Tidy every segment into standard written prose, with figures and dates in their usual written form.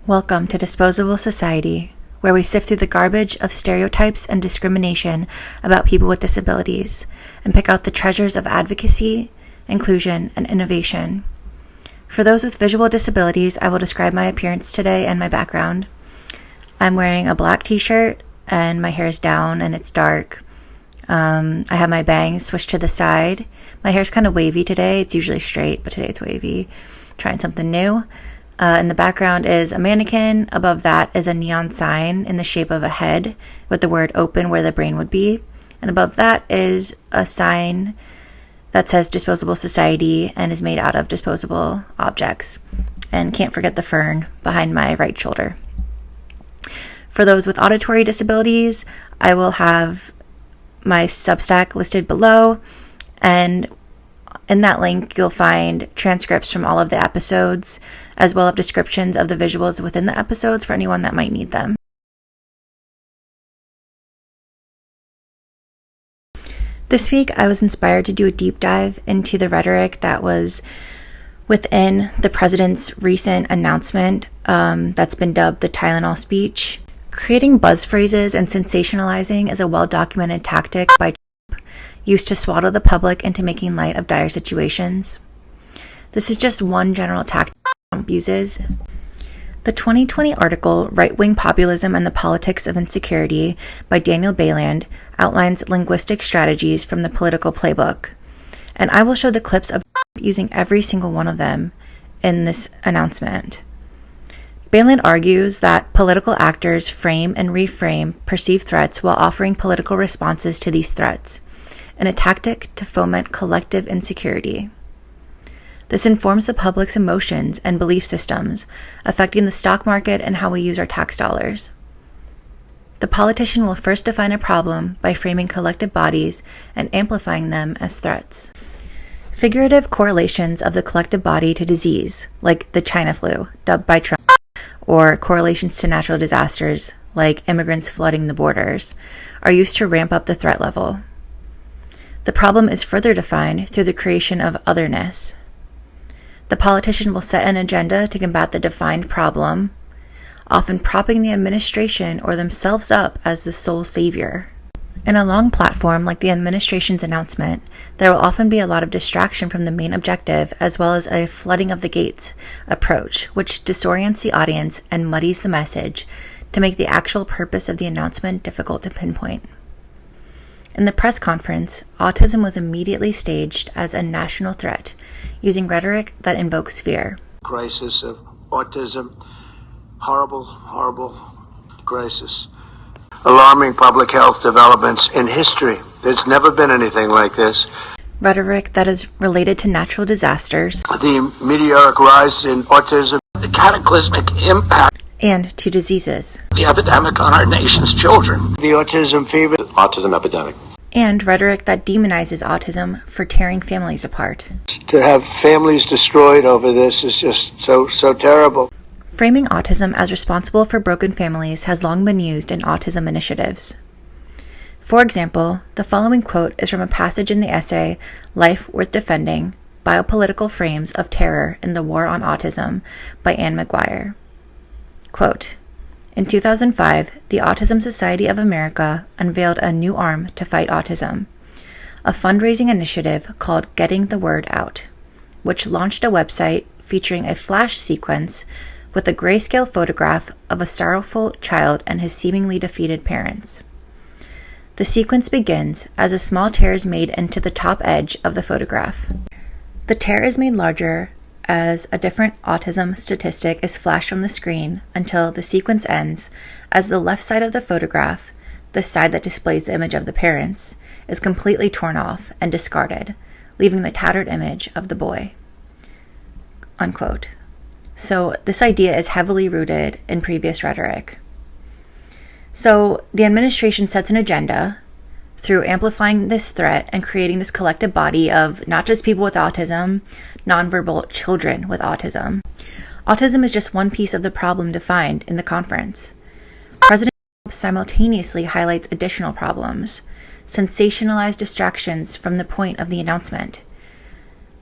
Welcome to Disposable Society, where we sift through the garbage of stereotypes and discrimination about people with disabilities and pick out the treasures of advocacy, inclusion, and innovation. For those with visual disabilities, I will describe my appearance today and my background. I'm wearing a black t-shirt and my hair is down and it's dark. I have my bangs swished to the side. My hair's kind of wavy today. It's usually straight, but today it's wavy. Trying something new. In the background is a mannequin. Above that is a neon sign in the shape of a head with the word open where the brain would be. And above that is a sign that says Disposable Society and is made out of disposable objects. And can't forget the fern behind my right shoulder. For those with auditory disabilities, I will have my Substack listed below, and in that link you'll find transcripts from all of the episodes, as well as descriptions of the visuals within the episodes for anyone that might need them. This week I was inspired to do a deep dive into the rhetoric that was within the president's recent announcement that's been dubbed the Tylenol speech. Creating buzz phrases and sensationalizing is a well-documented tactic by Trump, used to swaddle the public into making light of dire situations. This is just one general tactic Trump uses. The 2020 article, Right-Wing Populism and the Politics of Insecurity by Daniel Beland, outlines linguistic strategies from the political playbook, and I will show the clips of Trump using every single one of them in this announcement. Beland argues that political actors frame and reframe perceived threats while offering political responses to these threats, in a tactic to foment collective insecurity. This informs the public's emotions and belief systems, affecting the stock market and how we use our tax dollars. The politician will first define a problem by framing collective bodies and amplifying them as threats. Figurative correlations of the collective body to disease, like the China flu, dubbed by Trump, or correlations to natural disasters, like immigrants flooding the borders, are used to ramp up the threat level. The problem is further defined through the creation of otherness. The politician will set an agenda to combat the defined problem, often propping the administration or themselves up as the sole savior. In a long platform like the administration's announcement, there will often be a lot of distraction from the main objective, as well as a flooding of the gates approach, which disorients the audience and muddies the message to make the actual purpose of the announcement difficult to pinpoint. In the press conference, autism was immediately staged as a national threat, using rhetoric that invokes fear. Crisis of autism, horrible crisis. Alarming public health developments in history. There's never been anything like this. Rhetoric that is related to natural disasters. The meteoric rise in autism. The cataclysmic impact. And to diseases. The epidemic on our nation's children. The autism fever. Autism epidemic. And rhetoric that demonizes autism for tearing families apart. To have families destroyed over this is just so terrible. Framing autism as responsible for broken families has long been used in autism initiatives. For example, the following quote is from a passage in the essay, Life Worth Defending, Biopolitical Frames of Terror in the War on Autism by Anne McGuire. Quote, in 2005, the Autism Society of America unveiled a new arm to fight autism, a fundraising initiative called Getting the Word Out, which launched a website featuring a flash sequence with a grayscale photograph of a sorrowful child and his seemingly defeated parents. The sequence begins as a small tear is made into the top edge of the photograph. The tear is made larger as a different autism statistic is flashed on the screen until the sequence ends as the left side of the photograph, the side that displays the image of the parents, is completely torn off and discarded, leaving the tattered image of the boy. Unquote. So this idea is heavily rooted in previous rhetoric. So the administration sets an agenda through amplifying this threat and creating this collective body of not just people with autism, nonverbal children with autism. Autism is just one piece of the problem defined in the conference. President Trump simultaneously highlights additional problems, sensationalized distractions from the point of the announcement,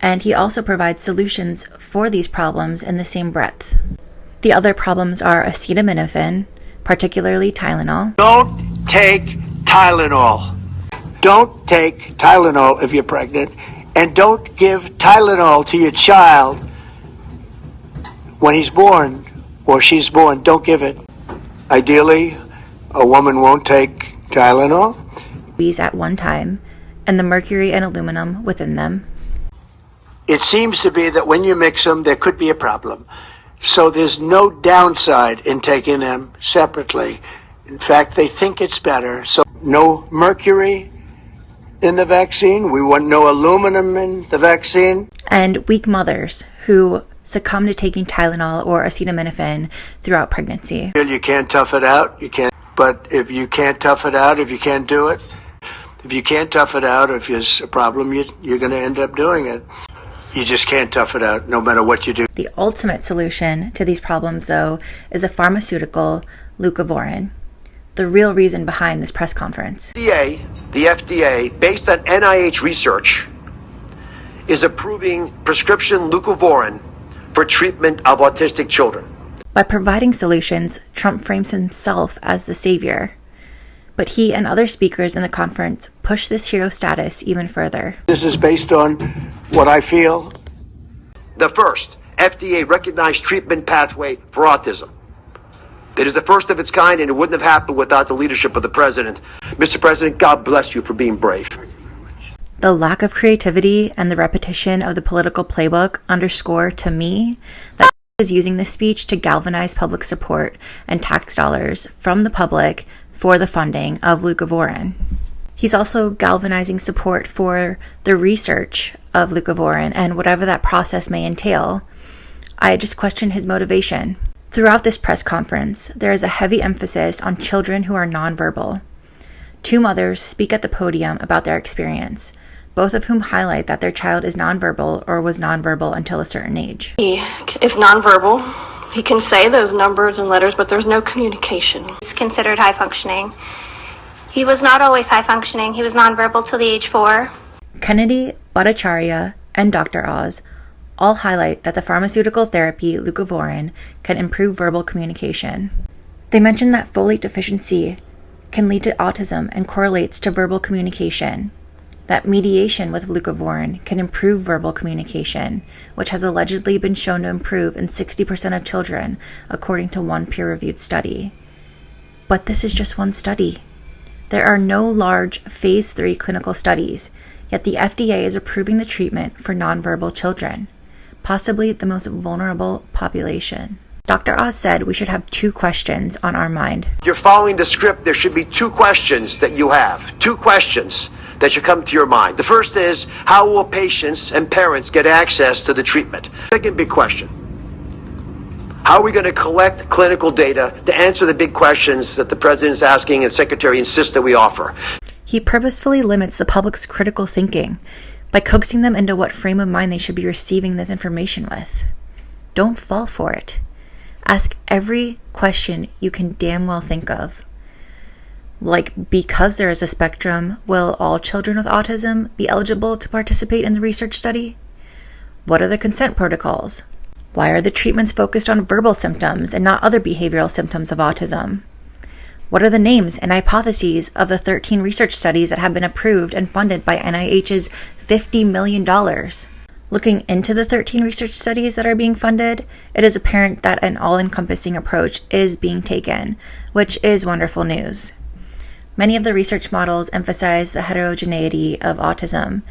and he also provides solutions for these problems in the same breath. The other problems are acetaminophen, particularly Tylenol. Don't take Tylenol. Don't take Tylenol if you're pregnant, and don't give Tylenol to your child when he's born or she's born. Don't give it. Ideally, a woman won't take Tylenol. These at one time, and the mercury and aluminum within them. It seems to be that when you mix them, there could be a problem. So there's no downside in taking them separately. In fact, they think it's better. So no mercury in the vaccine. We want no aluminum in the vaccine. And weak mothers who succumb to taking Tylenol or acetaminophen throughout pregnancy. You can't tough it out. You can't. But if you can't tough it out, if you can't do it, if you can't tough it out, if there's a problem, you're going to end up doing it. You just can't tough it out no matter what you do. The ultimate solution to these problems, though, is a pharmaceutical, leucovorin. The real reason behind this press conference. The FDA, based on NIH research, is approving prescription leucovorin for treatment of autistic children. By providing solutions, Trump frames himself as the savior. But he and other speakers in the conference push this hero status even further. This is based on what I feel. The first FDA recognized treatment pathway for autism. It is the first of its kind, and it wouldn't have happened without the leadership of the president. Mr. President, God bless you for being brave. The lack of creativity and the repetition of the political playbook underscore to me that he is using this speech to galvanize public support and tax dollars from the public for the funding of leucovorin. He's also galvanizing support for the research of leucovorin and whatever that process may entail. I just question his motivation. Throughout this press conference, there is a heavy emphasis on children who are nonverbal. Two mothers speak at the podium about their experience, both of whom highlight that their child is nonverbal or was nonverbal until a certain age. He is nonverbal. He can say those numbers and letters, but there's no communication. He's considered high functioning. He was not always high functioning. He was nonverbal till the age 4. Kennedy, Bhattacharya, and Dr. Oz all highlight that the pharmaceutical therapy leucovorin can improve verbal communication. They mention that folate deficiency can lead to autism and correlates to verbal communication, that mediation with leucovorin can improve verbal communication, which has allegedly been shown to improve in 60% of children, according to one peer-reviewed study. But this is just one study. There are no large Phase 3 clinical studies, yet the FDA is approving the treatment for nonverbal children, possibly the most vulnerable population. Dr. Oz said we should have 2 questions on our mind. If you're following the script, there should be 2 questions that you have. 2 questions that should come to your mind. The first is, how will patients and parents get access to the treatment? Second big question. How are we going to collect clinical data to answer the big questions that the president is asking and the secretary insists that we offer? He purposefully limits the public's critical thinking by coaxing them into what frame of mind they should be receiving this information with. Don't fall for it. Ask every question you can damn well think of. Like, because there is a spectrum, will all children with autism be eligible to participate in the research study? What are the consent protocols? Why are the treatments focused on verbal symptoms and not other behavioral symptoms of autism? What are the names and hypotheses of the 13 research studies that have been approved and funded by NIH's $50 million? Looking into the 13 research studies that are being funded, it is apparent that an all-encompassing approach is being taken, which is wonderful news. Many of the research models emphasize the heterogeneity of autism,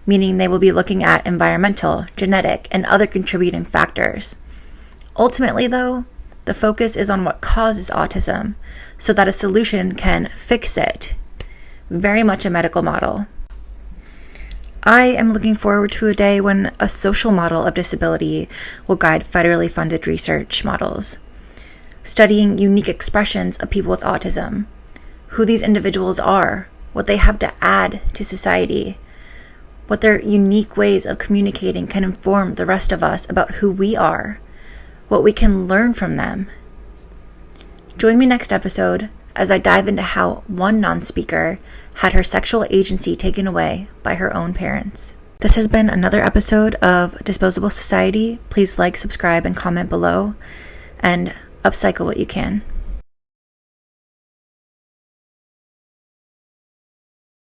meaning they will be looking at environmental, genetic, and other contributing factors. Ultimately, though, the focus is on what causes autism, so that a solution can fix it. Very much a medical model. I am looking forward to a day when a social model of disability will guide federally funded research models, studying unique expressions of people with autism, who these individuals are, what they have to add to society, what their unique ways of communicating can inform the rest of us about who we are, what we can learn from them. Join me next episode as I dive into how one non-speaker had her sexual agency taken away by her own parents. This has been another episode of Disposable Society. Please like, subscribe, and comment below. and upcycle what you can.